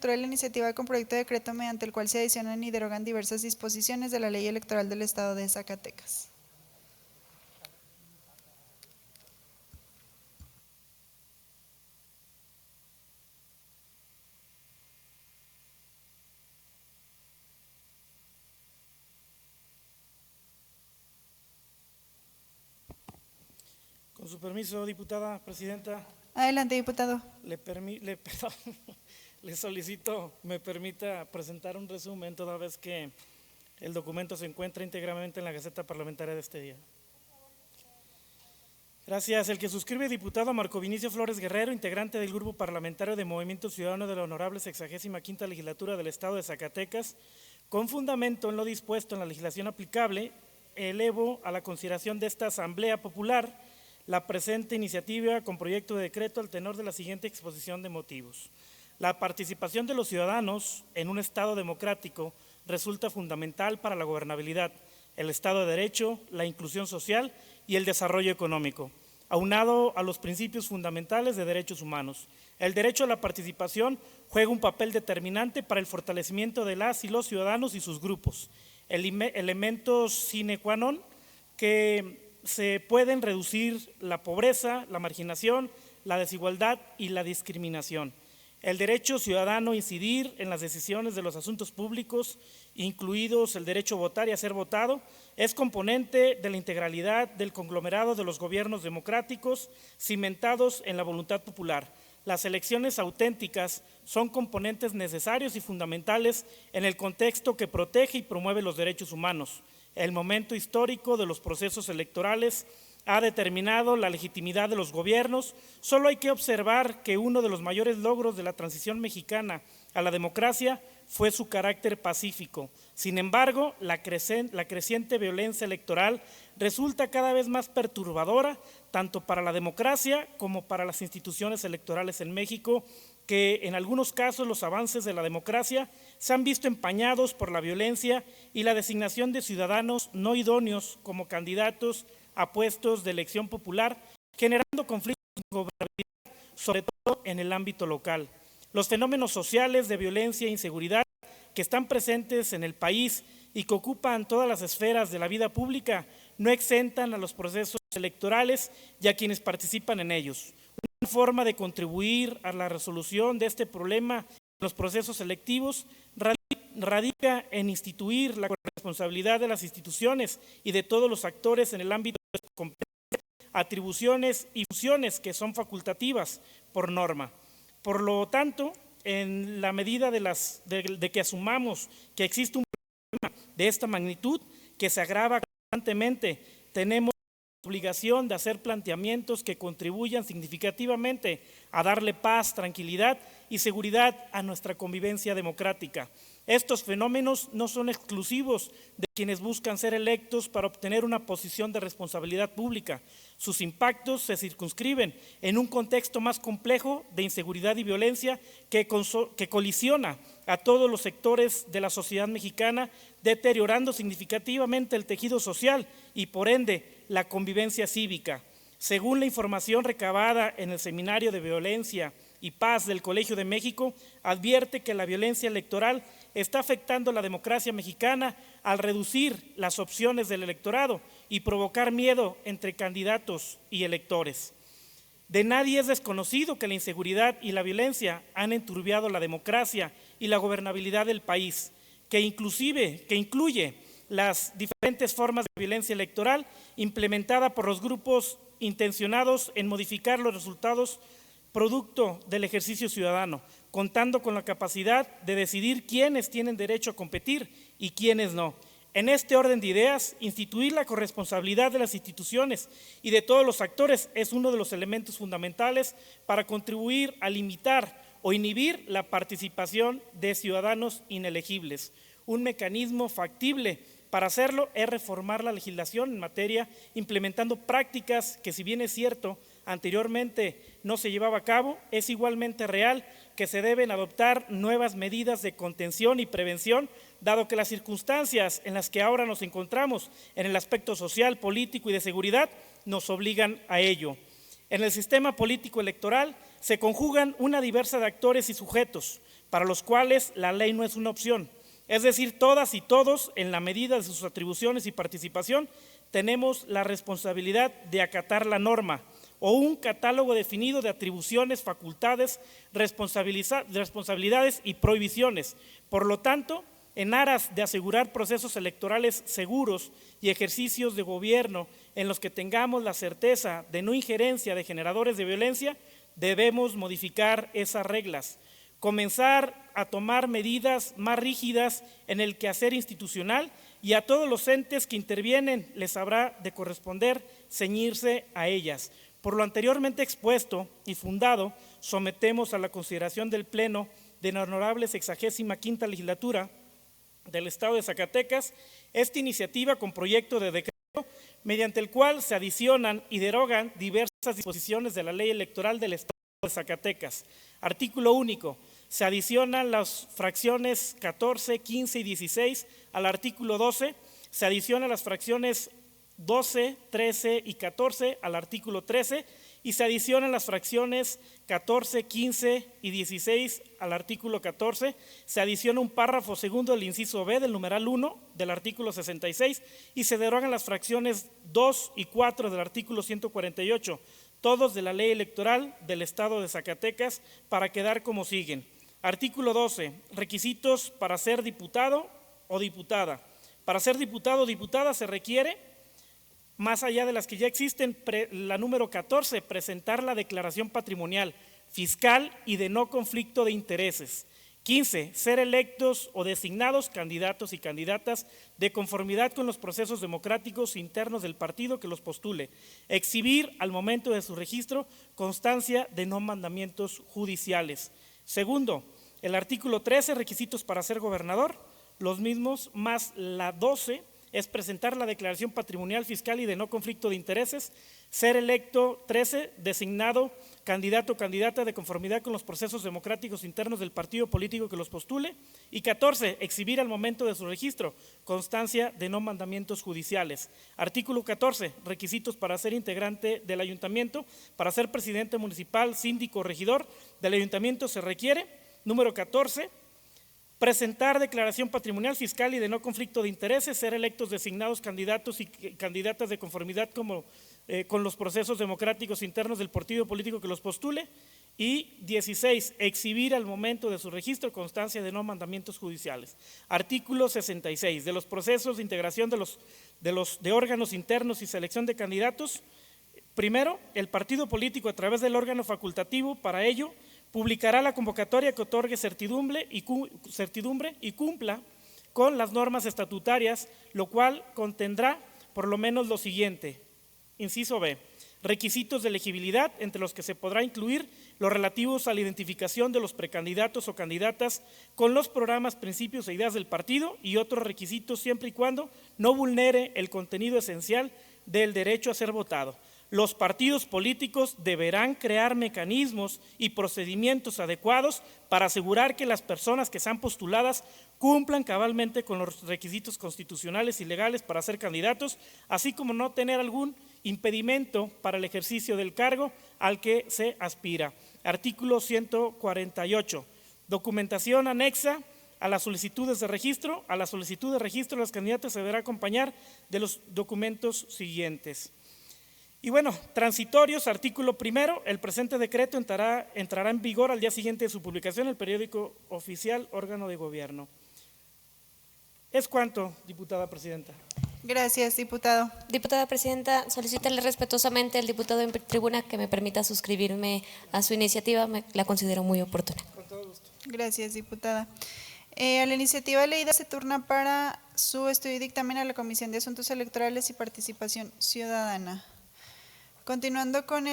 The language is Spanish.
lectura de la iniciativa con proyecto de decreto mediante el cual se adicionan y derogan diversas disposiciones de la Ley Electoral del Estado de Zacatecas. Con su permiso, diputada presidenta. Adelante, diputado. Le solicito me permita presentar un resumen toda vez que el documento se encuentra íntegramente en la Gaceta Parlamentaria de este día. Gracias. El que suscribe, diputado Marco Vinicio Flores Guerrero, integrante del Grupo Parlamentario de Movimiento Ciudadano de la Honorable 65ª Legislatura del Estado de Zacatecas, con fundamento en lo dispuesto en la legislación aplicable, elevo a la consideración de esta Asamblea Popular la presente iniciativa con proyecto de decreto al tenor de la siguiente exposición de motivos. La participación de los ciudadanos en un Estado democrático resulta fundamental para la gobernabilidad, el Estado de Derecho, la inclusión social y el desarrollo económico, aunado a los principios fundamentales de derechos humanos. El derecho a la participación juega un papel determinante para el fortalecimiento de las y los ciudadanos y sus grupos, elementos sine qua non que se pueden reducir la pobreza, la marginación, la desigualdad y la discriminación. El derecho ciudadano a incidir en las decisiones de los asuntos públicos, incluidos el derecho a votar y a ser votado, es componente de la integralidad del conglomerado de los gobiernos democráticos cimentados en la voluntad popular. Las elecciones auténticas son componentes necesarios y fundamentales en el contexto que protege y promueve los derechos humanos. El momento histórico de los procesos electorales ha determinado la legitimidad de los gobiernos. Solo hay que observar que uno de los mayores logros de la transición mexicana a la democracia fue su carácter pacífico. Sin embargo, la creciente violencia electoral resulta cada vez más perturbadora, tanto para la democracia como para las instituciones electorales en México, que en algunos casos los avances de la democracia se han visto empañados por la violencia y la designación de ciudadanos no idóneos como candidatos a puestos de elección popular, generando conflictos de gobernabilidad, sobre todo en el ámbito local. Los fenómenos sociales de violencia e inseguridad que están presentes en el país y que ocupan todas las esferas de la vida pública no exentan a los procesos electorales y a quienes participan en ellos. Una forma de contribuir a la resolución de este problema en los procesos selectivos radica en instituir la corresponsabilidad de las instituciones y de todos los actores en el ámbito de sus competencias, atribuciones y funciones que son facultativas por norma. Por lo tanto, en la medida de que asumamos que existe un problema de esta magnitud que se agrava constantemente, tenemos la obligación de hacer planteamientos que contribuyan significativamente a darle paz, tranquilidad y seguridad a nuestra convivencia democrática. Estos fenómenos no son exclusivos de quienes buscan ser electos para obtener una posición de responsabilidad pública. Sus impactos se circunscriben en un contexto más complejo de inseguridad y violencia que colisiona a todos los sectores de la sociedad mexicana, deteriorando significativamente el tejido social y, por ende, la convivencia cívica. Según la información recabada en el Seminario de Violencia y Paz del Colegio de México, advierte que la violencia electoral está afectando la democracia mexicana al reducir las opciones del electorado y provocar miedo entre candidatos y electores. De nadie es desconocido que la inseguridad y la violencia han enturbiado la democracia y la gobernabilidad del país, que incluye las diferentes formas de violencia electoral implementada por los grupos intencionados en modificar los resultados producto del ejercicio ciudadano, contando con la capacidad de decidir quiénes tienen derecho a competir y quiénes no. En este orden de ideas, instituir la corresponsabilidad de las instituciones y de todos los actores es uno de los elementos fundamentales para contribuir a limitar o inhibir la participación de ciudadanos inelegibles. Un mecanismo factible para hacerlo es reformar la legislación en materia, implementando prácticas que, si bien es cierto, anteriormente no se llevaba a cabo, es igualmente real que se deben adoptar nuevas medidas de contención y prevención, dado que las circunstancias en las que ahora nos encontramos en el aspecto social, político y de seguridad nos obligan a ello. En el sistema político electoral se conjugan una diversidad de actores y sujetos, para los cuales la ley no es una opción. Es decir, todas y todos, en la medida de sus atribuciones y participación, tenemos la responsabilidad de acatar la norma o un catálogo definido de atribuciones, facultades, responsabilidades y prohibiciones. Por lo tanto, en aras de asegurar procesos electorales seguros y ejercicios de gobierno en los que tengamos la certeza de no injerencia de generadores de violencia, debemos modificar esas reglas, comenzar a tomar medidas más rígidas en el quehacer institucional y a todos los entes que intervienen les habrá de corresponder ceñirse a ellas. Por lo anteriormente expuesto y fundado, sometemos a la consideración del Pleno de la Honorable 65ª Legislatura del Estado de Zacatecas esta iniciativa con proyecto de decreto mediante el cual se adicionan y derogan diversas disposiciones de la Ley Electoral del Estado de Zacatecas. Artículo único. Se adicionan las fracciones 14, 15 y 16 al artículo 12. Se adicionan las fracciones 12, 13 y 14 al artículo 13 y se adicionan las fracciones 14, 15 y 16 al artículo 14, se adiciona un párrafo segundo del inciso B del numeral 1 del artículo 66 y se derogan las fracciones 2 y 4 del artículo 148, todos de la Ley Electoral del Estado de Zacatecas, para quedar como siguen. Artículo 12, requisitos para ser diputado o diputada. Para ser diputado o diputada se requiere, más allá de las que ya existen, la número 14, presentar la declaración patrimonial, fiscal y de no conflicto de intereses. 15, ser electos o designados candidatos y candidatas de conformidad con los procesos democráticos internos del partido que los postule. Exhibir al momento de su registro constancia de no mandamientos judiciales. Segundo, el artículo 13, requisitos para ser gobernador, los mismos más la 12, es presentar la declaración patrimonial, fiscal y de no conflicto de intereses, ser electo 13, designado candidato o candidata de conformidad con los procesos democráticos internos del partido político que los postule, y 14, exhibir al momento de su registro constancia de no mandamientos judiciales. Artículo 14, requisitos para ser integrante del ayuntamiento, para ser presidente municipal, síndico o regidor del ayuntamiento se requiere, número 14, presentar declaración patrimonial, fiscal y de no conflicto de intereses, ser electos designados candidatos y candidatas de conformidad con los procesos democráticos internos del partido político que los postule. Y 16, exhibir al momento de su registro constancia de no mandamientos judiciales. Artículo 66, de los procesos de integración de órganos internos y selección de candidatos. Primero, el partido político a través del órgano facultativo para ello publicará la convocatoria que otorgue certidumbre y cumpla con las normas estatutarias, lo cual contendrá por lo menos lo siguiente. Inciso B, requisitos de elegibilidad, entre los que se podrá incluir los relativos a la identificación de los precandidatos o candidatas con los programas, principios e ideas del partido y otros requisitos siempre y cuando no vulnere el contenido esencial del derecho a ser votado. Los partidos políticos deberán crear mecanismos y procedimientos adecuados para asegurar que las personas que sean postuladas cumplan cabalmente con los requisitos constitucionales y legales para ser candidatos, así como no tener algún impedimento para el ejercicio del cargo al que se aspira. Artículo 148. Documentación anexa a las solicitudes de registro. A la solicitud de registro, las candidatas se deberá acompañar de los documentos siguientes. Y bueno, transitorios, artículo primero, el presente decreto entrará en vigor al día siguiente de su publicación en el periódico oficial, órgano de gobierno. Es cuanto, diputada presidenta. Gracias, diputado. Diputada presidenta, solicitarle respetuosamente al diputado en tribuna que me permita suscribirme a su iniciativa, la considero muy oportuna. Con todo gusto. Gracias, diputada. A la iniciativa leída se turna para su estudio y dictamen a la Comisión de Asuntos Electorales y Participación Ciudadana. Continuando con el